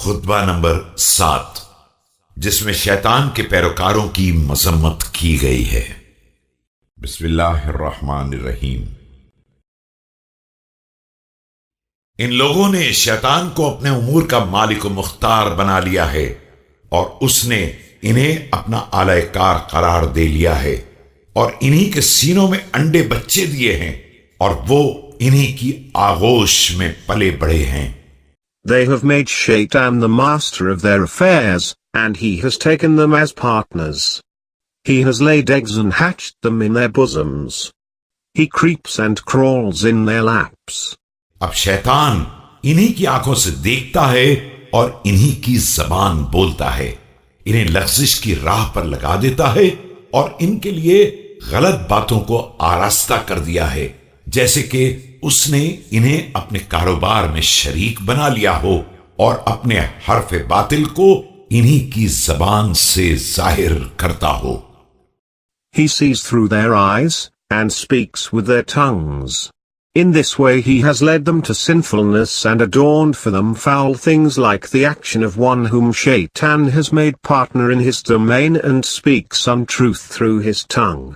खुतबा number 7, जिसमें शैतान के पैरोकारों की मजम्मत की गई है। बिस्मिल्लाहिर्रहमानिर्रहीम। इन लोगों ने शैतान को अपने उमूर का मालिक मुख्तार बना लिया है और उसने इन्हें अपना आलाकार करार दे लिया है और इन्हीं के सीनों में अंडे बच्चे दिए हैं और वो इन्हीं की आगोश में पले बड़े हैं। They have made Shaitan the master of their affairs, and he has taken them as partners. He has laid eggs and hatched them in their bosoms. He creeps and crawls in their laps. अब शैतान इन्हीं की आंखों से देखता है और इन्हीं की जबान बोलता है, इन्हें लफ्जिश की राह पर लगा देता है और इनके लिए गलत बातों को आरास्ता कर दिया है, जैसे कि उसने इन्हें अपने कारोबार में शरीक बना लिया हो और अपने हर्फ बातिल को इन्हीं की जबान से जाहिर करता हो। He sees through their eyes, and speaks with their tongues. In this way he has led them to sinfulness and adorned for them foul things like the action of one whom Shaitan has made partner in his domain and speaks untruth through his tongue.